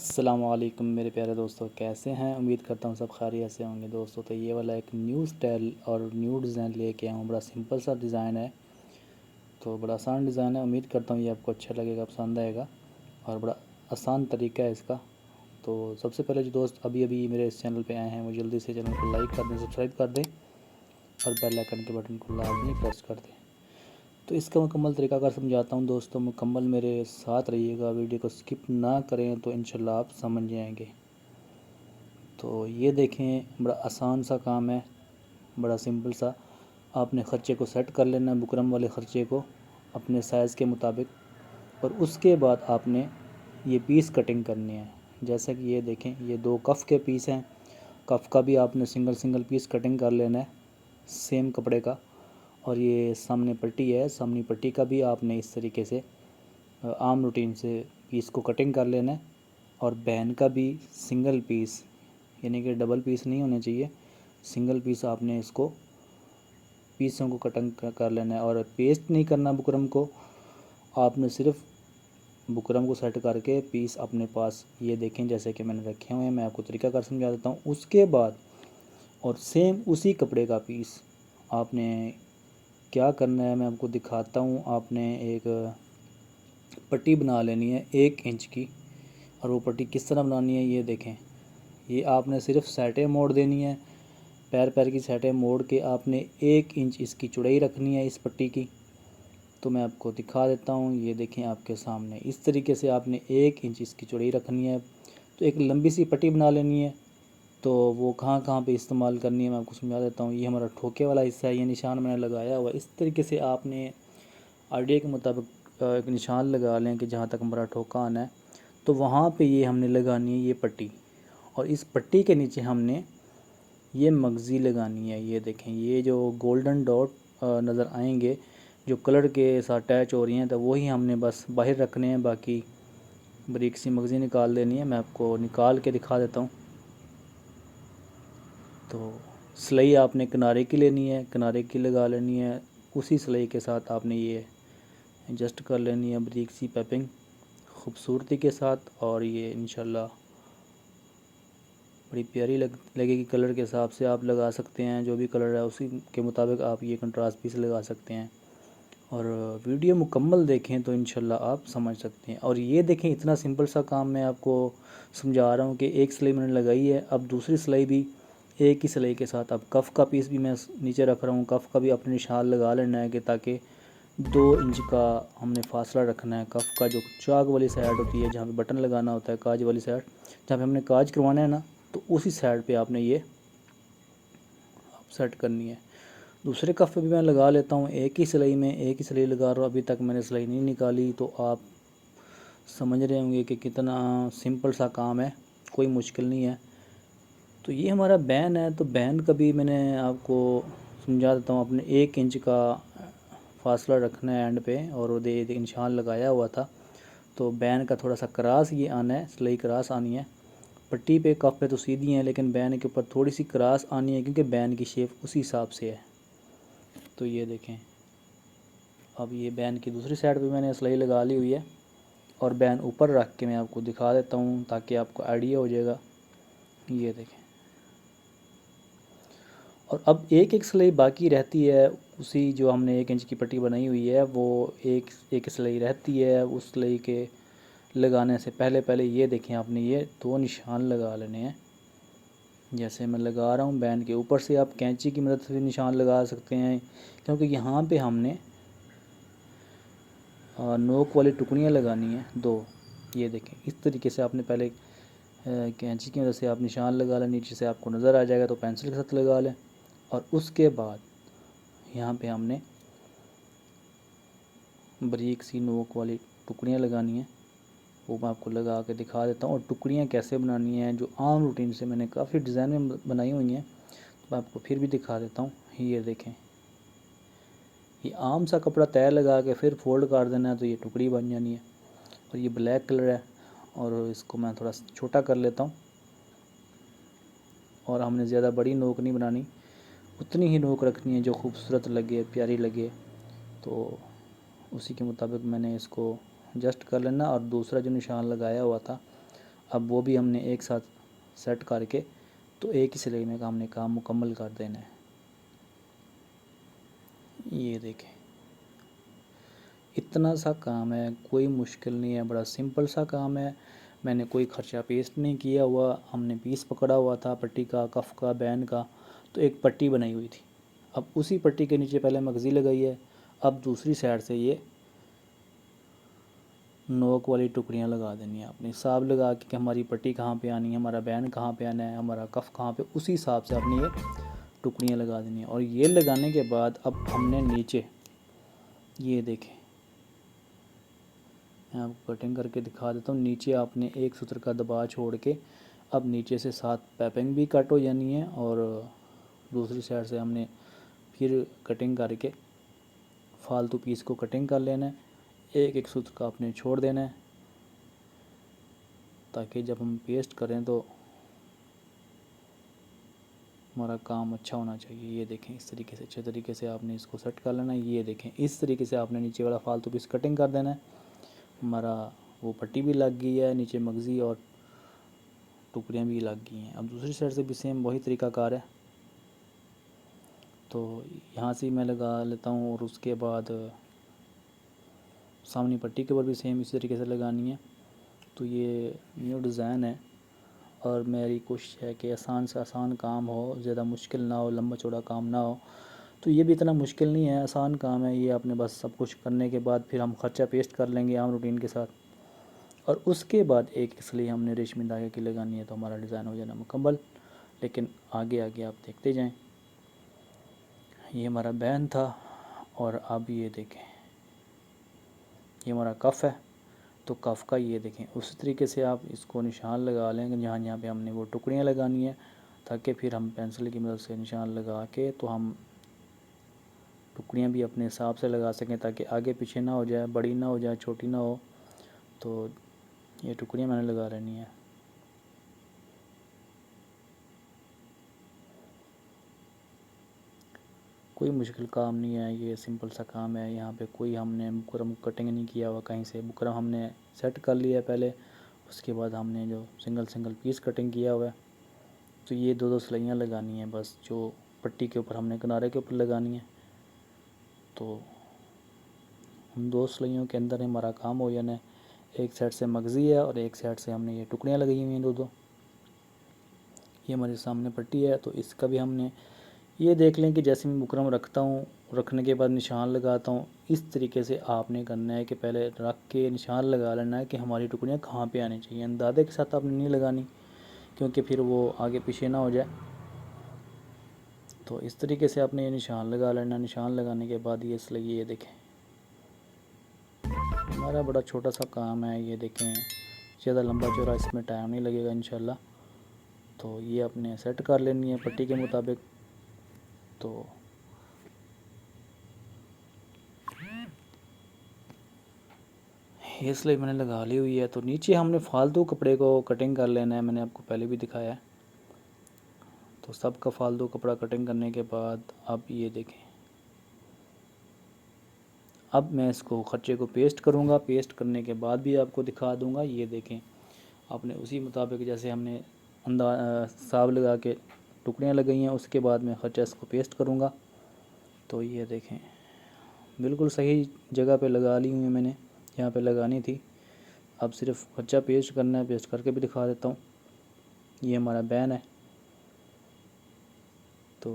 अस्सलाम वालेकुम मेरे प्यारे दोस्तों, कैसे हैं। उम्मीद करता हूँ सब खैरियत से होंगे। दोस्तों तो ये वाला एक न्यू स्टाइल और न्यू डिज़ाइन लेके आया हूँ। बड़ा सिंपल सा डिज़ाइन है, तो बड़ा आसान डिज़ाइन है। उम्मीद करता हूँ ये आपको अच्छा लगेगा, पसंद आएगा और बड़ा आसान तरीका है इसका। तो सबसे पहले जो दोस्त अभी अभी मेरे इस चैनल पे आए हैं वो जल्दी से चैनल को लाइक कर दें, सब्सक्राइब कर दें और बेल आइकन के बटन को लाजमी प्रेस कर दें। तो इसका मुकम्मल तरीका अगर समझाता हूँ दोस्तों, मुकम्मल मेरे साथ रहिएगा, वीडियो को स्किप ना करें तो इंशाल्लाह आप समझ जाएंगे। तो ये देखें, बड़ा आसान सा काम है, बड़ा सिंपल सा। आपने ख़र्चे को सेट कर लेना है, बुकरम वाले ख़र्चे को अपने साइज़ के मुताबिक, और उसके बाद आपने ये पीस कटिंग करनी है। जैसे कि ये देखें, ये 2 कफ़ के पीस हैं। कफ़ का भी आपने सिंगल सिंगल पीस कटिंग कर लेना है सेम कपड़े का। और ये सामने पट्टी है, सामने पट्टी का भी आपने इस तरीके से आम रूटीन से पीस को कटिंग कर लेना है। और बहन का भी सिंगल पीस, यानी कि डबल पीस नहीं होने चाहिए, सिंगल पीस आपने इसको पीसों को कटिंग कर लेना है। और पेस्ट नहीं करना बुकरम को, आपने सिर्फ बुकरम को सेट करके पीस अपने पास, ये देखें जैसे कि मैंने रखे हुए हैं, मैं आपको तरीका कर समझा देता हूँ। उसके बाद और सेम उसी कपड़े का पीस आपने क्या करना है मैं आपको दिखाता हूँ। आपने एक पट्टी बना लेनी है 1 इंच की, और वो पट्टी किस तरह बनानी है ये देखें। ये आपने सिर्फ सैटे मोड़ देनी है, पैर पैर की सैटें मोड़ के आपने 1 इंच इसकी चौड़ाई रखनी है इस पट्टी की। तो मैं आपको दिखा देता हूँ, ये देखें आपके सामने, इस तरीके से आपने 1 इंच इसकी चौड़ाई रखनी है। तो एक लंबी सी पट्टी बना लेनी है। तो वो कहाँ कहाँ पे इस्तेमाल करनी है मैं आपको समझा देता हूँ। ये हमारा ठोके वाला हिस्सा है, ये निशान मैंने लगाया हुआ। इस तरीके से आपने आइडिया के मुताबिक एक निशान लगा लें कि जहाँ तक हमारा ठोका आना है, तो वहाँ पे ये हमने लगानी है ये पट्टी। और इस पट्टी के नीचे हमने ये मगज़ी लगानी है। ये देखें, ये जो गोल्डन डॉट नज़र आएंगे जो कलर के साथ अटैच हो रही हैं, तो वही हमने बस बाहर रखने हैं, बाकी बारीक सी मगज़ी निकाल देनी है। मैं आपको निकाल के दिखा देता हूँ। तो सिलाई आपने किनारे की लेनी है, किनारे की लगा लेनी है। उसी सिलाई के साथ आपने ये एडजस्ट कर लेनी है बारीक सी पैपिंग खूबसूरती के साथ। और ये इंशाल्लाह बड़ी प्यारी लगेगी। कलर के हिसाब से आप लगा सकते हैं, जो भी कलर है उसी के मुताबिक आप ये कंट्रास्ट पीस लगा सकते हैं। और वीडियो मुकम्मल देखें तो इंशाल्लाह आप समझ सकते हैं। और ये देखें, इतना सिंपल सा काम मैं आपको समझा रहा हूँ कि एक सिलाई मैंने लगाई है, अब दूसरी सिलाई भी एक ही सिलाई के साथ, अब कफ़ का पीस भी मैं नीचे रख रहा हूँ। कफ़ का भी अपने निशान लगा लेना है कि ताकि 2 इंच का हमने फासला रखना है। कफ़ का जो चाक वाली साइड होती है, जहाँ पे बटन लगाना होता है, काज वाली साइड, जहाँ पे हमने काज करवाना है ना, तो उसी साइड पे आपने ये सेट करनी है। दूसरे कफ़ पे भी मैं लगा लेता हूँ, एक ही सिलाई में एक ही सिलाई लगा रहा हूँ। अभी तक मैंने सिलाई नहीं निकाली, तो आप समझ रहे होंगे कि कितना सिंपल सा काम है, कोई मुश्किल नहीं है। तो ये हमारा बैन है, तो बैन का भी मैंने आपको समझा देता हूँ। अपने 1 इंच का फासला रखना है एंड पे, और वो दे निशान लगाया हुआ था। तो बैन का थोड़ा सा क्रास ये आना है, सिलाई क्रास आनी है। पट्टी पे कफ पे तो सीधी है, लेकिन बैन के ऊपर थोड़ी सी क्रास आनी है, क्योंकि बैन की शेप उसी हिसाब से है। तो ये देखें, अब ये बैन की दूसरी साइड पे मैंने सिलाई लगा ली हुई है, और बैन ऊपर रख के मैं आपको दिखा देता हूँ ताकि आपको आइडिया हो जाएगा। ये देखें, और अब एक एक सिलाई बाकी रहती है। उसी जो हमने 1 इंच की पट्टी बनाई हुई है, वो एक एक सिलाई रहती है। उस सिलाई के लगाने से पहले पहले ये देखें, आपने ये 2 निशान लगा लेने हैं। जैसे मैं लगा रहा हूँ बैन के ऊपर से, आप कैंची की मदद से निशान लगा सकते हैं, क्योंकि यहाँ पे हमने नोक वाली टुकड़ियाँ लगानी है 2। ये देखें, इस तरीके से आपने पहले कैंची की मदद से आप निशान लगा लें, नीचे से आपको नज़र आ जाएगा, तो पेंसिल के साथ लगा लें। और उसके बाद यहाँ पे हमने बारीक सी नोक वाली टुकड़ियाँ लगानी है, वो मैं आपको लगा के दिखा देता हूँ। और टुकड़ियाँ कैसे बनानी है, जो आम रूटीन से मैंने काफ़ी डिज़ाइन में बनाई हुई हैं, तो मैं आपको फिर भी दिखा देता हूँ। ये देखें, ये आम सा कपड़ा तय लगा के फिर फोल्ड कर देना है, तो ये टुकड़ी बन जानी है। और ये ब्लैक कलर है, और इसको मैं थोड़ा छोटा कर लेता हूँ। और हमने ज़्यादा बड़ी नोक नहीं बनानी, उतनी ही नोक रखनी है जो खूबसूरत लगे, प्यारी लगे। तो उसी के मुताबिक मैंने इसको एडजस्ट कर लेना। और दूसरा जो निशान लगाया हुआ था, अब वो भी हमने एक साथ सेट करके तो एक ही सिलाई में हमने काम मुकम्मल कर देना है। ये देखें, इतना सा काम है, कोई मुश्किल नहीं है, बड़ा सिंपल सा काम है। मैंने कोई खर्चा पेस्ट नहीं किया हुआ, हमने पीस पकड़ा हुआ था पट्टी का, कफ का, बैन का, तो एक पट्टी बनाई हुई थी। अब उसी पट्टी के नीचे पहले मगज़ी लगाई है, अब दूसरी साइड से ये नोक वाली टुकड़ियाँ लगा देनी है। अपने हिसाब लगा के कि हमारी पट्टी कहाँ पे आनी है, हमारा बैन कहाँ पे आना है, हमारा कफ कहाँ पे, उसी हिसाब से आपने ये टुकड़ियाँ लगा देनी है। और ये लगाने के बाद अब हमने नीचे, ये देखें, मैं आपको कटिंग करके दिखा देता हूँ। नीचे आपने एक सूत्र का दबाव छोड़ के अब नीचे से 7 पैपिंग भी कट हो जानी है और दूसरी साइड से हमने फिर कटिंग करके फालतू पीस को कटिंग कर लेना है। एक एक सूत्र का आपने छोड़ देना है ताकि जब हम पेस्ट करें तो हमारा काम अच्छा होना चाहिए। ये देखें, इस तरीके से अच्छे तरीके से आपने इसको सेट कर लेना है। ये देखें, इस तरीके से आपने नीचे वाला फालतू पीस कटिंग कर देना है। हमारा वो पट्टी भी लग गई है, नीचे मगज़ी और टुकड़ियाँ भी लग गई हैं। अब दूसरी साइड से भी सेम वही तरीक़ाकार है, तो यहाँ से मैं लगा लेता हूँ और उसके बाद सामने पट्टी के ऊपर भी सेम इसी तरीके से लगानी है। तो ये न्यू डिज़ाइन है और मेरी कोशिश है कि आसान से आसान काम हो, ज़्यादा मुश्किल ना हो, लंबा चौड़ा काम ना हो। तो ये भी इतना मुश्किल नहीं है, आसान काम है ये। आपने बस सब कुछ करने के बाद फिर हम खर्चा पेस्ट कर लेंगे आम रूटीन के साथ, और उसके बाद एक इसलिए हमने रेशमी धागे की लगानी है तो हमारा डिज़ाइन हो जाना मुकम्मल। लेकिन आगे आगे आप देखते जाएं। ये हमारा बैन था और अब ये देखें, ये हमारा कफ़ है। तो कफ़ का ये देखें, उसी तरीके से आप इसको निशान लगा लेंगे जहाँ जहाँ पे हमने वो टुकड़ियाँ लगानी है, ताकि फिर हम पेंसिल की मदद से निशान लगा के तो हम टुकड़ियाँ भी अपने हिसाब से लगा सकें, ताकि आगे पीछे ना हो जाए, बड़ी ना हो जाए, छोटी ना हो। तो ये टुकड़ियाँ मैंने लगा लेनी है। कोई मुश्किल काम नहीं है, ये सिंपल सा काम है। यहाँ पे कोई हमने बुकरम कटिंग नहीं किया हुआ कहीं से, बुकरम हमने सेट कर लिया है पहले, उसके बाद हमने जो सिंगल सिंगल पीस कटिंग किया हुआ है। तो ये दो दो सिलाइयाँ लगानी है बस, जो पट्टी के ऊपर हमने किनारे के ऊपर लगानी है। तो हम 2 सिलाइयों के अंदर हमारा काम हो जाना है। एक साइड से मगज़ी है और एक साइड से हमने ये टुकड़ियाँ लगाई हुई हैं दो दो। ये हमारे सामने पट्टी है, तो इसका भी हमने ये देख लें कि जैसे मैं बुकरम रखता हूँ, रखने के बाद निशान लगाता हूँ, इस तरीके से आपने करना है कि पहले रख के निशान लगा लेना है कि हमारी टुकड़ियाँ कहाँ पे आनी चाहिए। अंदाज़े के साथ आपने नहीं लगानी, क्योंकि फिर वो आगे पीछे ना हो जाए। तो इस तरीके से आपने ये निशान लगा लेना। निशान लगाने के बाद ये इसलिए ये देखें, हमारा बड़ा छोटा सा काम है। ये देखें, ज़्यादा लंबा चौड़ा इसमें टाइम नहीं लगेगा इंशाल्लाह। तो ये आपने सेट कर लेनी है पट्टी के मुताबिक। तो ये सिलाई मैंने लगा ली हुई है। तो नीचे हमने फालतू कपड़े को कटिंग कर लेना है, मैंने आपको पहले भी दिखाया है। तो सब का फालतू कपड़ा कटिंग करने के बाद अब ये देखें, अब मैं इसको खर्चे को पेस्ट करूँगा। पेस्ट करने के बाद भी आपको दिखा दूँगा। ये देखें, आपने उसी मुताबिक जैसे हमने हिसाब लगा के टुकड़ियाँ लगाई हैं, उसके बाद मैं खर्चा इसको पेस्ट करूँगा। तो ये देखें, बिल्कुल सही जगह पे लगा ली हुई है मैंने, यहाँ पे लगानी थी। अब सिर्फ खर्चा पेस्ट करना है, पेस्ट करके भी दिखा देता हूँ। ये हमारा बैन है। तो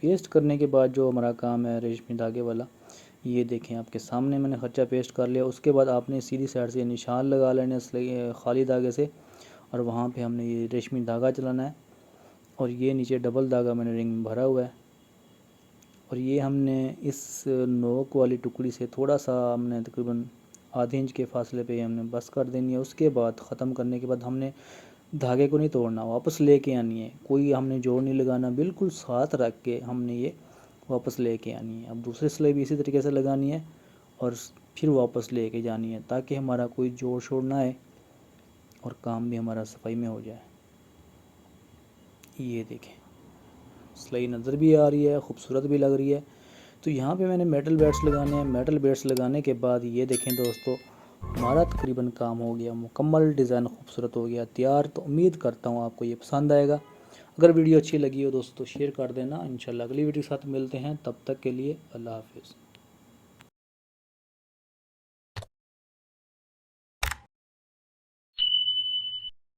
पेस्ट करने के बाद जो हमारा काम है रेशमी धागे वाला, ये देखें आपके सामने मैंने खर्चा पेस्ट कर लिया। उसके बाद आपने सीधी साइड से निशान लगा लेने खाली धागे से, और वहाँ पे हमने ये रेशमी धागा चलाना है। और ये नीचे डबल धागा मैंने रिंग में भरा हुआ है, और ये हमने इस नोक वाली टुकड़ी से थोड़ा सा हमने तकरीबन आधे इंच के फासले पे हमने बस कर देनी है। उसके बाद ख़त्म करने के बाद हमने धागे को नहीं तोड़ना, वापस लेके आनी है। कोई हमने जोड़ नहीं लगाना, बिल्कुल साथ रख के हमने ये वापस लेके आनी है। अब दूसरी सिलाई भी इसी तरीके से लगानी है और फिर वापस लेके जानी है, ताकि हमारा कोई जोड़ शोड़ ना आए और काम भी हमारा सफाई में हो जाए। ये देखें, सिलाई नज़र भी आ रही है, खूबसूरत भी लग रही है। तो यहाँ पे मैंने मेटल बेड्स लगाने हैं। मेटल बेड्स लगाने के बाद ये देखें दोस्तों, हमारा तकरीबन काम हो गया मुकम्मल, डिज़ाइन खूबसूरत हो गया तैयार। तो उम्मीद करता हूँ आपको ये पसंद आएगा। अगर वीडियो अच्छी लगी हो दोस्तों शेयर कर देना। इंशाल्लाह अगली वीडियो के साथ मिलते हैं, तब तक के लिए अल्लाह हाफिज़।